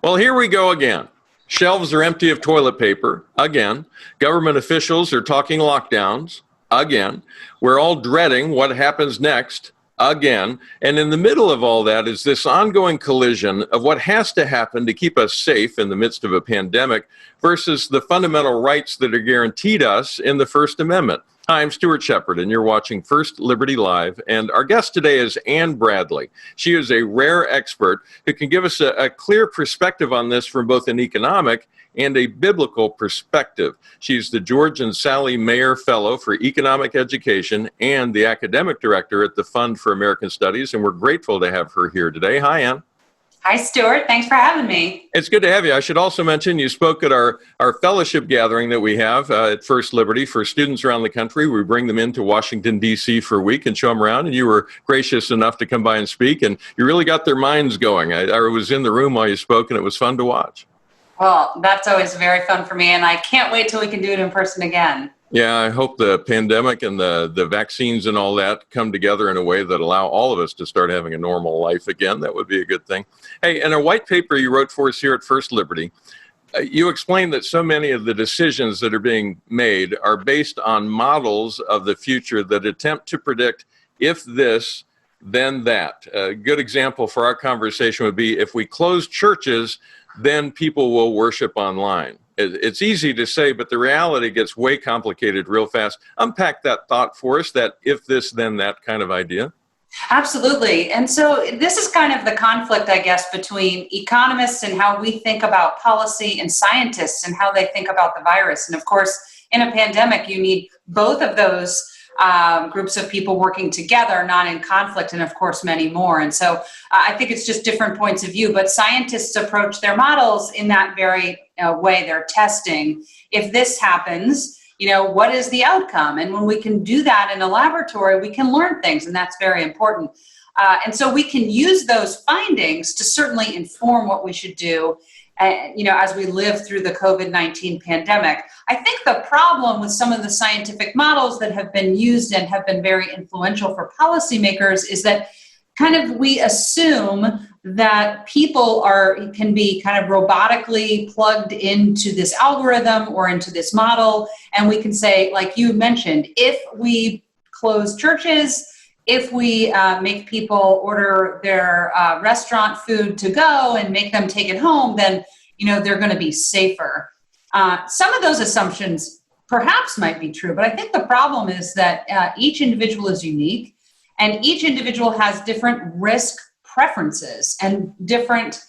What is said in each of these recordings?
Well, here we go again. Shelves are empty of toilet paper, again. Government officials are talking lockdowns, again. We're all dreading what happens next, again. And in the middle of all that is this ongoing collision of what has to happen to keep us safe in the midst of a pandemic versus the fundamental rights that are guaranteed us in the First Amendment. Hi, I'm Stuart Shepard, and you're watching First Liberty Live. And our guest today is Ann Bradley. She is a rare expert who can give us a clear perspective on this from both an economic and a biblical perspective. She's the George and Sally Mayer Fellow for Economic Education and the Academic Director at the Fund for American Studies, and we're grateful to have her here today. Hi, Ann. Hi, Stuart. Thanks for having me. It's good to have you. I should also mention you spoke at our fellowship gathering that we have at First Liberty for students around the country. We bring them into Washington, D.C. for a week and show them around, and you were gracious enough to come by and speak, and you really got their minds going. I was in the room while you spoke, and it was fun to watch. Well, that's always very fun for me, and I can't wait till we can do it in person again. Yeah, I hope the pandemic and the vaccines and all that come together in a way that allow all of us to start having a normal life again. That would be a good thing. Hey, in a white paper you wrote for us here at First Liberty, you explained that so many of the decisions that are being made are based on models of the future that attempt to predict if this, then that. A good example for our conversation would be if we close churches, then people will worship online. It's easy to say, but the reality gets way complicated real fast. Unpack that thought for us, that if this, then that kind of idea. Absolutely. And so this is kind of the conflict, I guess, between economists and how we think about policy and scientists and how they think about the virus. And of course, in a pandemic, you need both of those groups of people working together, not in conflict, and of course, many more. And so I think it's just different points of view, but scientists approach their models in that very way. They're testing. If this happens, what is the outcome? And when we can do that in a laboratory, we can learn things, and that's very important. And so we can use those findings to certainly inform what we should do as we live through the COVID-19 pandemic. I think the problem with some of the scientific models that have been used and have been very influential for policymakers is that kind of we assume that people can be kind of robotically plugged into this algorithm or into this model. And we can say, like you mentioned, if we close churches, if we make people order their restaurant food to go and make them take it home, then they're going to be safer. Some of those assumptions perhaps might be true, but I think the problem is that each individual is unique, and each individual has different risk preferences and different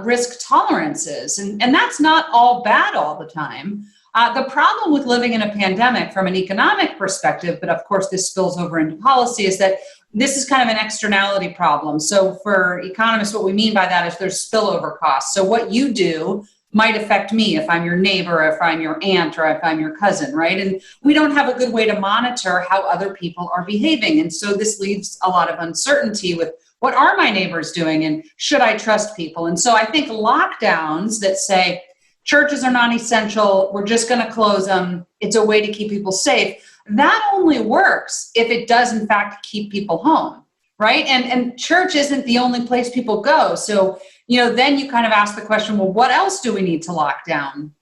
risk tolerances, and that's not all bad all the time. The problem with living in a pandemic from an economic perspective, but of course this spills over into policy, is that this is kind of an externality problem. So for economists, what we mean by that is there's spillover costs. So what you do might affect me if I'm your neighbor, if I'm your aunt, or if I'm your cousin, right? And we don't have a good way to monitor how other people are behaving. And so this leaves a lot of uncertainty with what are my neighbors doing and should I trust people? And so I think lockdowns that say, churches are non-essential, we're just going to close them, it's a way to keep people safe, that only works if it does, in fact, keep people home, right? And church isn't the only place people go. So, then you kind of ask the question, well, what else do we need to lock down?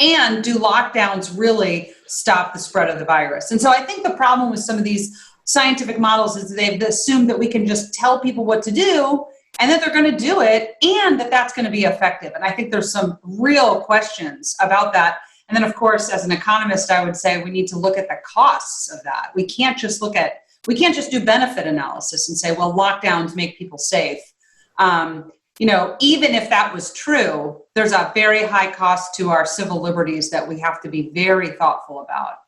And do lockdowns really stop the spread of the virus? And so I think the problem with some of these scientific models is they've assumed that we can just tell people what to do and that they're going to do it and that that's going to be effective. And I think there's some real questions about that. And then, of course, as an economist, I would say we need to look at the costs of that. We can't just do benefit analysis and say, well, lockdowns make people safe. Even if that was true, there's a very high cost to our civil liberties that we have to be very thoughtful about.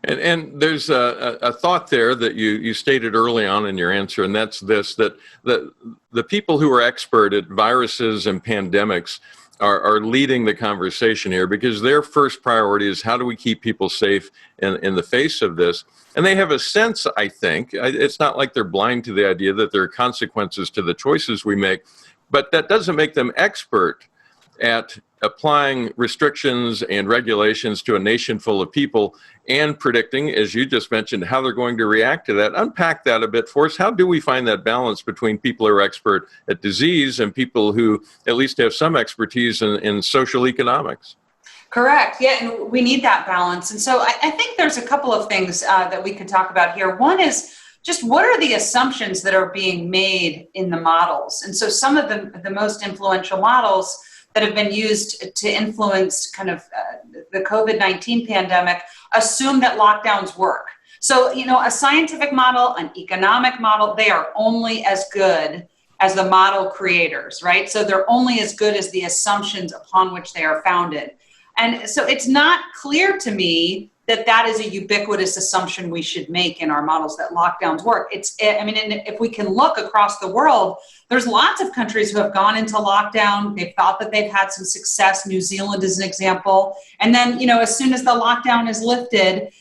And there's a thought there that you stated early on in your answer, and that's this, that the people who are expert at viruses and pandemics are leading the conversation here because their first priority is how do we keep people safe in the face of this? And they have a sense, I think, it's not like they're blind to the idea that there are consequences to the choices we make, but that doesn't make them expert at applying restrictions and regulations to a nation full of people and predicting, as you just mentioned, how they're going to react to that. Unpack that a bit for us. How do we find that balance between people who are expert at disease and people who at least have some expertise in social economics? Correct. Yeah, and we need that balance. And so I think there's a couple of things that we could talk about here. One is just what are the assumptions that are being made in the models? And so some of the most influential models that have been used to influence kind of the COVID-19 pandemic assume that lockdowns work. So, a scientific model, an economic model, they are only as good as the model creators, right? So they're only as good as the assumptions upon which they are founded. And so it's not clear to me that is a ubiquitous assumption we should make in our models, that lockdowns work. And if we can look across the world, there's lots of countries who have gone into lockdown. They've thought that they've had some success. New Zealand is an example. And then, as soon as the lockdown is lifted,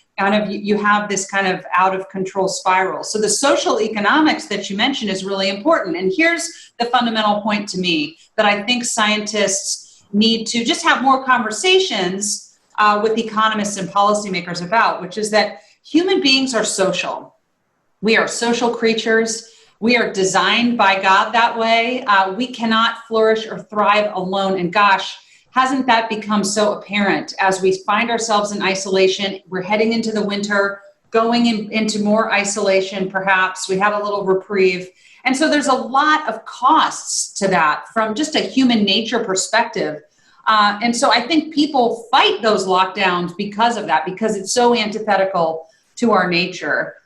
you have this kind of out of control spiral. So the social economics that you mentioned is really important. And here's the fundamental point to me that I think scientists need to just have more conversations with economists and policymakers about, which is that human beings are social. We are social creatures. We are designed by God that way. We cannot flourish or thrive alone. And gosh, hasn't that become so apparent as we find ourselves in isolation? We're heading into the winter, going into more isolation, perhaps. We have a little reprieve. And so there's a lot of costs to that from just a human nature perspective. And so I think people fight those lockdowns because of that, because it's so antithetical to our nature.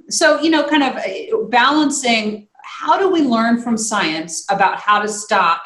So, kind of balancing, how do we learn from science about how to stop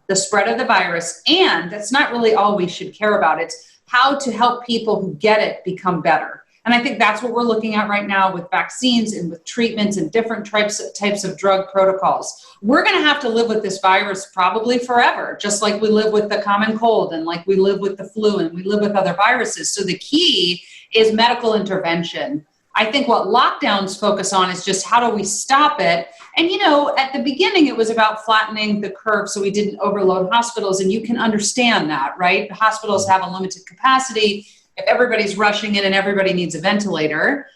the spread of the virus? And that's not really all we should care about. It's how to help people who get it become better. And I think that's what we're looking at right now with vaccines and with treatments and different types of drug protocols. We're going to have to live with this virus probably forever, just like we live with the common cold and like we live with the flu and we live with other viruses. So the key is medical intervention. I think what lockdowns focus on is just how do we stop it? And, at the beginning, it was about flattening the curve so we didn't overload hospitals. And you can understand that, right? The hospitals have a limited capacity. If everybody's rushing in and everybody needs a ventilator,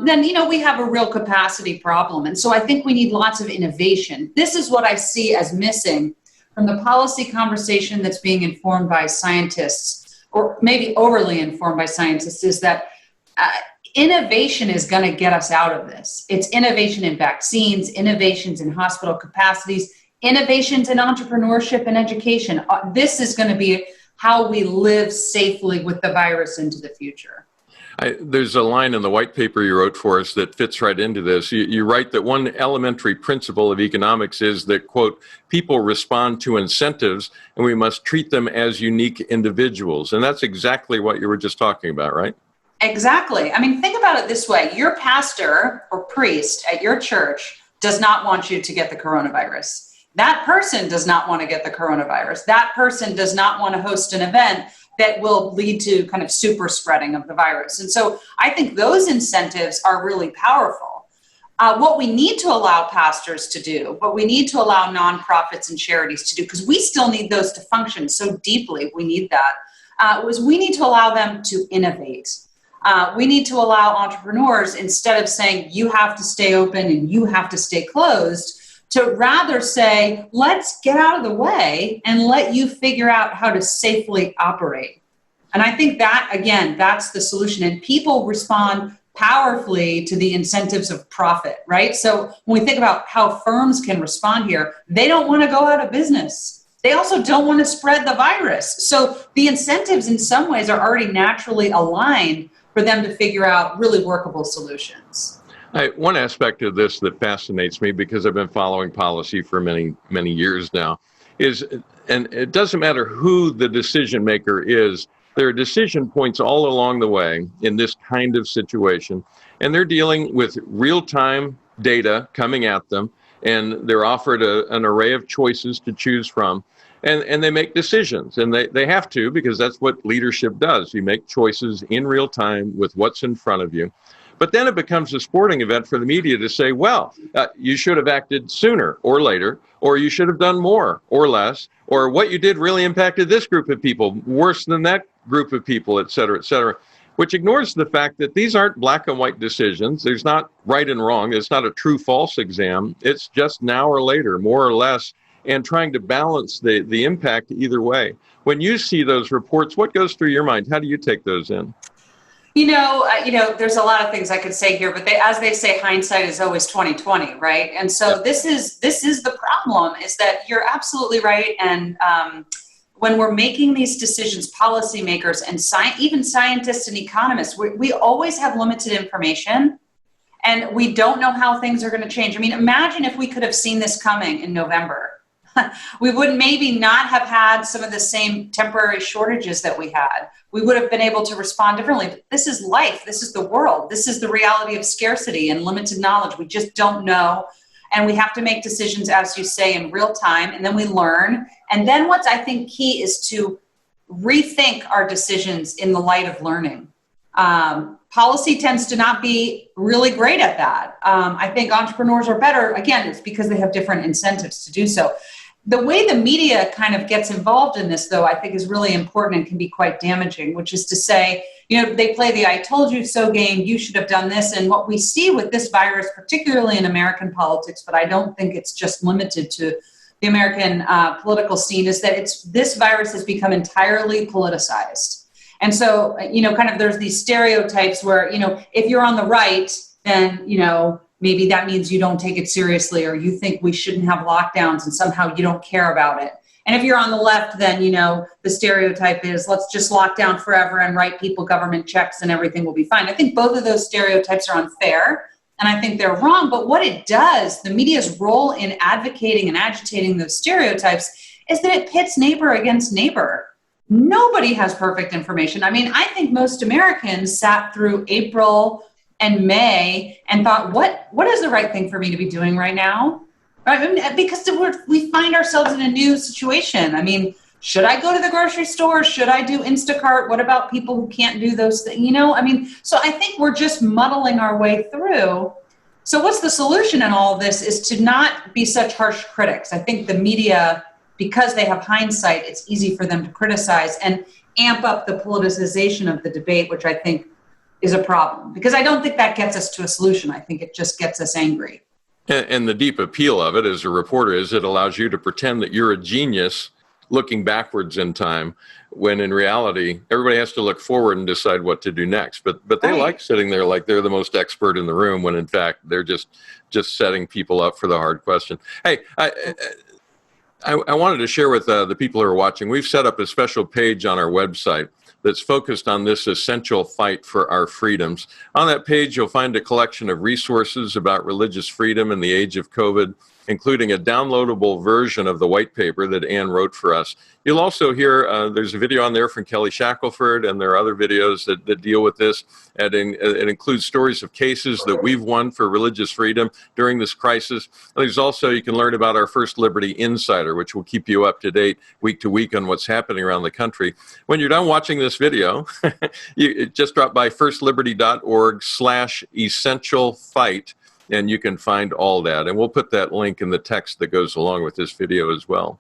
then, we have a real capacity problem. And so I think we need lots of innovation. This is what I see as missing from the policy conversation that's being informed by scientists, or maybe overly informed by scientists, is that innovation is going to get us out of this. It's innovation in vaccines, innovations in hospital capacities, innovations in entrepreneurship and education. This is going to be how we live safely with the virus into the future. There's a line in the white paper you wrote for us that fits right into this. You write that one elementary principle of economics is that, quote, people respond to incentives and we must treat them as unique individuals. And that's exactly what you were just talking about, right? Exactly. Think about it this way. Your pastor or priest at your church does not want you to get the coronavirus. That person does not want to get the coronavirus. That person does not want to host an event that will lead to kind of super spreading of the virus. And so I think those incentives are really powerful. What we need to allow pastors to do, what we need to allow nonprofits and charities to do, because we still need those to function so deeply, we need that, was we need to allow them to innovate. We need to allow entrepreneurs, instead of saying you have to stay open and you have to stay closed, to rather say, let's get out of the way and let you figure out how to safely operate. And I think that, again, that's the solution. And people respond powerfully to the incentives of profit, right? So when we think about how firms can respond here, they don't want to go out of business. They also don't want to spread the virus. So the incentives in some ways are already naturally aligned for them to figure out really workable solutions. One aspect of this that fascinates me, because I've been following policy for many, many years now, is, and it doesn't matter who the decision maker is, there are decision points all along the way in this kind of situation, and they're dealing with real-time data coming at them, and they're offered an array of choices to choose from, and they make decisions, and they have to, because that's what leadership does. You make choices in real time with what's in front of you. But then it becomes a sporting event for the media to say, well, you should have acted sooner or later, or you should have done more or less, or what you did really impacted this group of people worse than that group of people, et cetera, which ignores the fact that these aren't black and white decisions. There's not right and wrong. It's not a true-false exam. It's just now or later, more or less, and trying to balance the impact either way. When you see those reports, what goes through your mind? How do you take those in? There's a lot of things I could say here, but as they say, hindsight is always 20/20, right? And so this is the problem, is that you're absolutely right. And when we're making these decisions, policymakers and even scientists and economists, we always have limited information, and we don't know how things are going to change. I mean, imagine if we could have seen this coming in November. We would maybe not have had some of the same temporary shortages that we had. We would have been able to respond differently. This is life. This is the world. This is the reality of scarcity and limited knowledge. We just don't know. And we have to make decisions, as you say, in real time. And then we learn. And then what's, I think, key is to rethink our decisions in the light of learning. Policy tends to not be really great at that. I think entrepreneurs are better. Again, it's because they have different incentives to do so. The way the media kind of gets involved in this, though, I think is really important and can be quite damaging, which is to say, they play the I told you so game, you should have done this. And what we see with this virus, particularly in American politics, but I don't think it's just limited to the American political scene, is that this virus has become entirely politicized. And so, kind of there's these stereotypes where, if you're on the right, then, maybe that means you don't take it seriously, or you think we shouldn't have lockdowns and somehow you don't care about it. And if you're on the left, then, the stereotype is let's just lock down forever and write people government checks and everything will be fine. I think both of those stereotypes are unfair, and I think they're wrong. But what it does, the media's role in advocating and agitating those stereotypes, is that it pits neighbor against neighbor. Nobody has perfect information. I mean, I think most Americans sat through April and May and thought, what is the right thing for me to be doing right now? Right? I mean, because we find ourselves in a new situation. I mean, should I go to the grocery store? Should I do Instacart? What about people who can't do those things? So I think we're just muddling our way through. So what's the solution in all of this is to not be such harsh critics. I think the media, because they have hindsight, it's easy for them to criticize and amp up the politicization of the debate, which I think is a problem, because I don't think that gets us to a solution. I think it just gets us angry. And the deep appeal of it as a reporter is it allows you to pretend that you're a genius looking backwards in time, when in reality, everybody has to look forward and decide what to do next. But they like sitting there like they're the most expert in the room, when in fact, they're just setting people up for the hard question. Hey, I wanted to share with the people who are watching, we've set up a special page on our website that's focused on this essential fight for our freedoms. On that page, you'll find a collection of resources about religious freedom in the age of COVID, including a downloadable version of the white paper that Ann wrote for us. You'll also hear, there's a video on there from Kelly Shackelford, and there are other videos that deal with this. It includes stories of cases that we've won for religious freedom during this crisis. And there's also, you can learn about our First Liberty Insider, which will keep you up to date week to week on what's happening around the country. When you're done watching this video, you just drop by firstliberty.org/essentialfight. And you can find all that. And we'll put that link in the text that goes along with this video as well.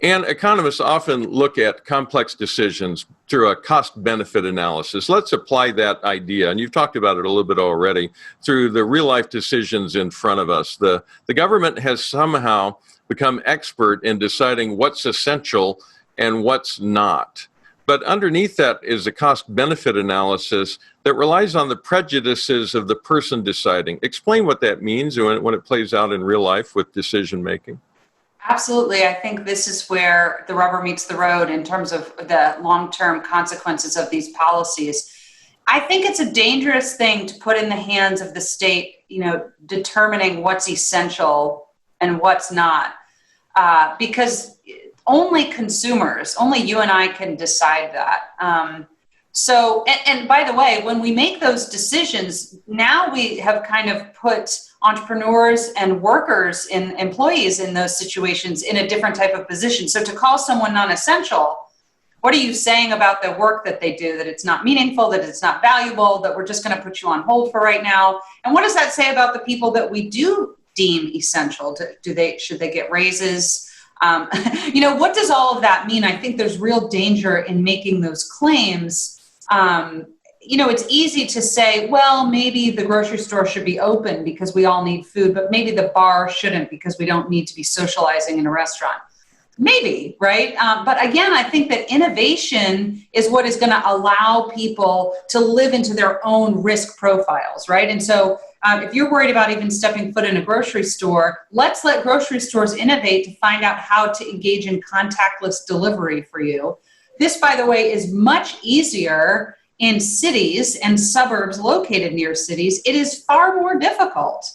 And economists often look at complex decisions through a cost-benefit analysis. Let's apply that idea, and you've talked about it a little bit already, through the real-life decisions in front of us. The government has somehow become expert in deciding what's essential and what's not. But underneath that is a cost-benefit analysis that relies on the prejudices of the person deciding. Explain what that means when it plays out in real life with decision-making. Absolutely. I think this is where the rubber meets the road in terms of the long-term consequences of these policies. I think it's a dangerous thing to put in the hands of the state, determining what's essential and what's not, because only consumers, only you and I can decide that. And by the way, when we make those decisions, now we have kind of put entrepreneurs and workers and employees in those situations in a different type of position. So to call someone non-essential What are you saying about the work that they do, that it's not meaningful, that it's not valuable, that we're just going to put you on hold for right now? And what does that say about the people that we do deem essential? Should they get raises? What does all of that mean? I think there's real danger in making those claims. It's easy to say, well, maybe the grocery store should be open because we all need food, but maybe the bar shouldn't because we don't need to be socializing in a restaurant. Maybe, right? But again, I think that innovation is what is going to allow people to live into their own risk profiles, right? And so if you're worried about even stepping foot in a grocery store, let's let grocery stores innovate to find out how to engage in contactless delivery for you. This, by the way, is much easier in cities and suburbs located near cities. It is far more difficult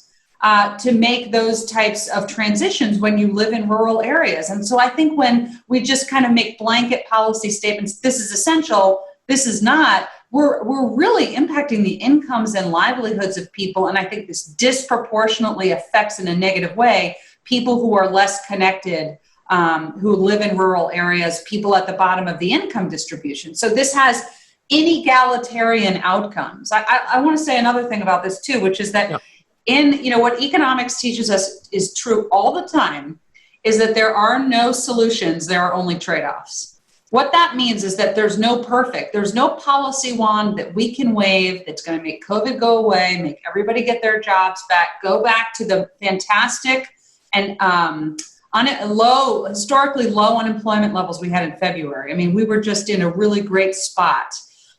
to make those types of transitions when you live in rural areas. And so I think when we just kind of make blanket policy statements, this is essential, this is not, we're really impacting the incomes and livelihoods of people. And I think this disproportionately affects in a negative way people who are less connected, who live in rural areas, people at the bottom of the income distribution. So this has inegalitarian outcomes. I want to say another thing about this too, which is that what economics teaches us is true all the time, is that there are no solutions, there are only trade-offs. What that means is that there's no policy wand that we can wave that's going to make COVID go away, make everybody get their jobs back, go back to the fantastic and historically low unemployment levels we had in February. I mean, we were just in a really great spot.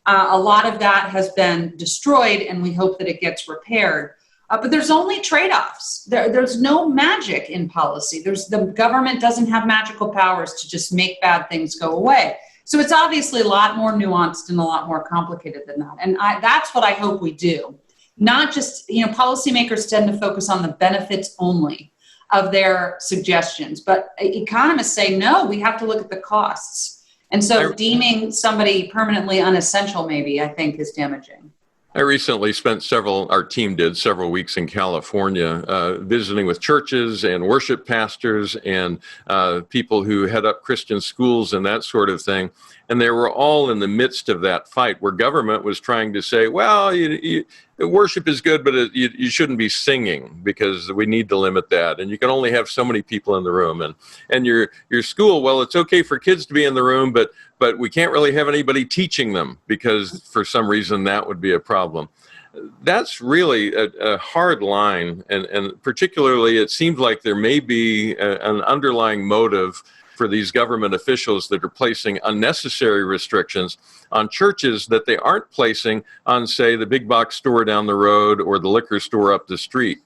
A lot of that has been destroyed, and we hope that it gets repaired. But there's only trade-offs. There's no magic in policy. The government doesn't have magical powers to just make bad things go away. So it's obviously a lot more nuanced and a lot more complicated than that. And that's what I hope we do. Not just, policymakers tend to focus on the benefits only of their suggestions, but economists say, no, we have to look at the costs. And so deeming somebody permanently unessential, maybe, I think is damaging. I recently spent our team did several weeks in California, visiting with churches and worship pastors and people who head up Christian schools and that sort of thing. And they were all in the midst of that fight where government was trying to say, well, worship is good, but you shouldn't be singing because we need to limit that. And you can only have so many people in the room. And your school, well, it's okay for kids to be in the room, but we can't really have anybody teaching them because for some reason that would be a problem. That's really a hard line. And particularly, it seems like there may be an underlying motive for these government officials that are placing unnecessary restrictions on churches that they aren't placing on, say, the big box store down the road or the liquor store up the street.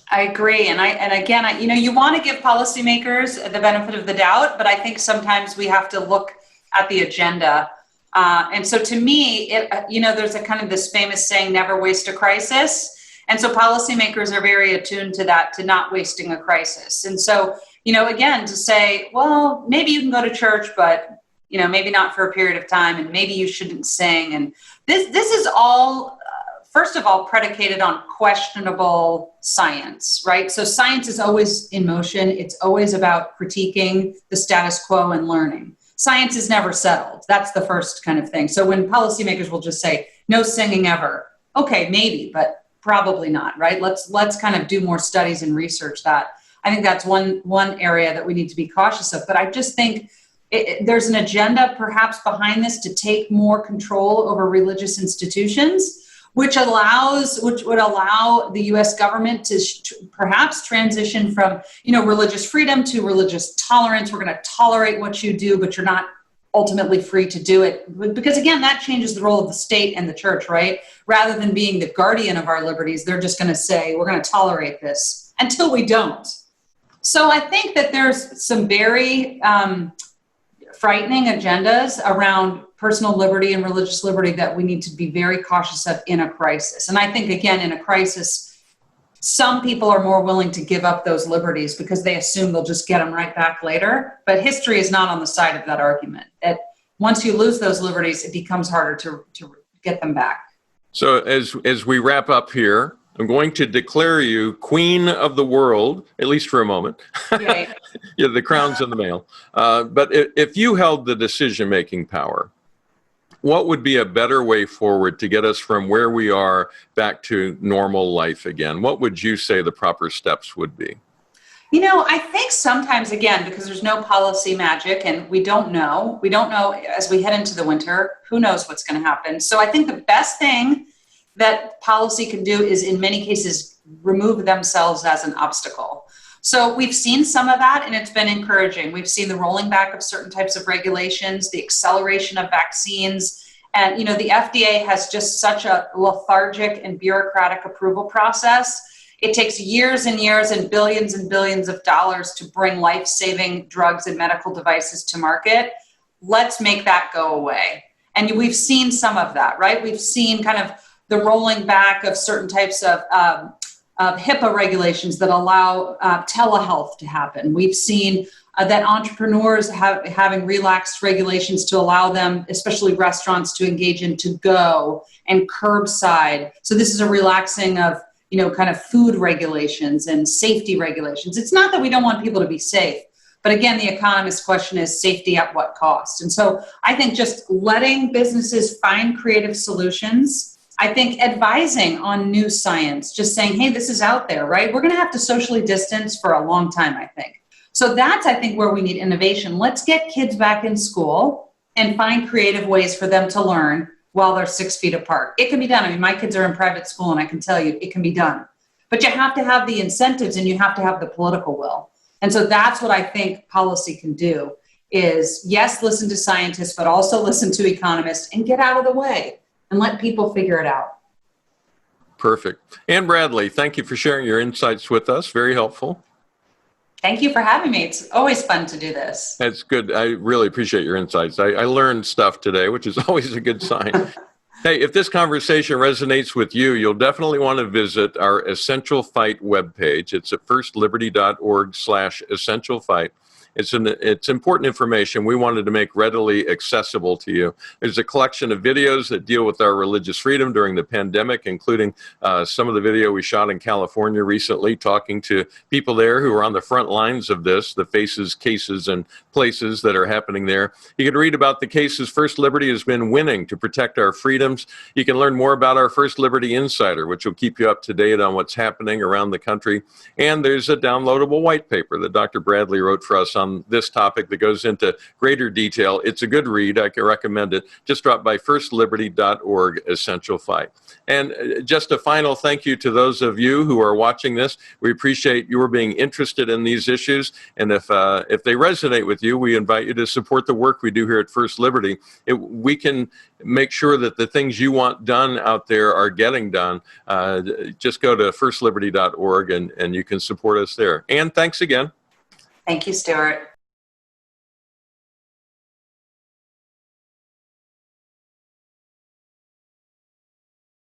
I agree. And again, you want to give policymakers the benefit of the doubt, but I think sometimes we have to look at the agenda. And so to me, there's a kind of this famous saying, never waste a crisis. And so policymakers are very attuned to that, to not wasting a crisis. And so, again, to say, well, maybe you can go to church, but, maybe not for a period of time, and maybe you shouldn't sing. And this is all, first of all, predicated on questionable science, right? So science is always in motion. It's always about critiquing the status quo and learning. Science is never settled. That's the first kind of thing. So when policymakers will just say, no singing ever, okay, maybe, but probably not, right? Let's kind of do more studies and research that. I think that's one area that we need to be cautious of. But I just think there's an agenda perhaps behind this to take more control over religious institutions, which would allow the U.S. government to perhaps transition from, religious freedom to religious tolerance. We're going to tolerate what you do, but you're not ultimately free to do it. Because again, that changes the role of the state and the church, right? Rather than being the guardian of our liberties, they're just going to say, we're going to tolerate this until we don't. So I think that there's some very frightening agendas around personal liberty and religious liberty that we need to be very cautious of in a crisis. And I think, again, in a crisis, some people are more willing to give up those liberties because they assume they'll just get them right back later. But history is not on the side of that argument. That once you lose those liberties, it becomes harder to get them back. So as we wrap up here, I'm going to declare you queen of the world, at least for a moment. Right. Yeah, the crown's in the mail. But if you held the decision-making power, what would be a better way forward to get us from where we are back to normal life again? What would you say the proper steps would be? I think sometimes, again, because there's no policy magic and we don't know as we head into the winter, who knows what's going to happen. So I think the best thing that policy can do is in many cases remove themselves as an obstacle. So we've seen some of that and it's been encouraging. We've seen the rolling back of certain types of regulations, the acceleration of vaccines. And, the FDA has just such a lethargic and bureaucratic approval process. It takes years and years and billions of dollars to bring life-saving drugs and medical devices to market. Let's make that go away. And we've seen some of that, right? We've seen kind of the rolling back of certain types of HIPAA regulations that allow telehealth to happen. We've seen that entrepreneurs having relaxed regulations to allow them, especially restaurants, to engage in to-go and curbside. So this is a relaxing of, kind of food regulations and safety regulations. It's not that we don't want people to be safe, but again, the economist question is safety at what cost? And so I think just letting businesses find creative solutions. I think advising on new science, just saying, hey, this is out there, right? We're going to have to socially distance for a long time, I think. So that's, I think, where we need innovation. Let's get kids back in school and find creative ways for them to learn while they're 6 feet apart. It can be done. I mean, my kids are in private school and I can tell you it can be done. But you have to have the incentives and you have to have the political will. And so that's what I think policy can do is, yes, listen to scientists, but also listen to economists and get out of the way. And let people figure it out. Perfect. Ann Bradley, thank you for sharing your insights with us. Very helpful. Thank you for having me. It's always fun to do this. That's good. I really appreciate your insights. I learned stuff today, which is always a good sign. Hey, if this conversation resonates with you, you'll definitely want to visit our Essential Fight webpage. It's at firstliberty.org/essentialfight. It's important information we wanted to make readily accessible to you. There's a collection of videos that deal with our religious freedom during the pandemic, including some of the video we shot in California recently, talking to people there who are on the front lines of this, the faces, cases, and places that are happening there. You can read about the cases First Liberty has been winning to protect our freedoms. You can learn more about our First Liberty Insider, which will keep you up to date on what's happening around the country. And there's a downloadable white paper that Dr. Bradley wrote for us on this topic that goes into greater detail. It's a good read. I can recommend it. Just drop by firstliberty.org/essential fight. And just a final thank you to those of you who are watching this. We appreciate your being interested in these issues. And if they resonate with you, we invite you to support the work we do here at First Liberty. We can make sure that the things you want done out there are getting done. Just go to firstliberty.org and you can support us there. And thanks again. Thank you, Stuart.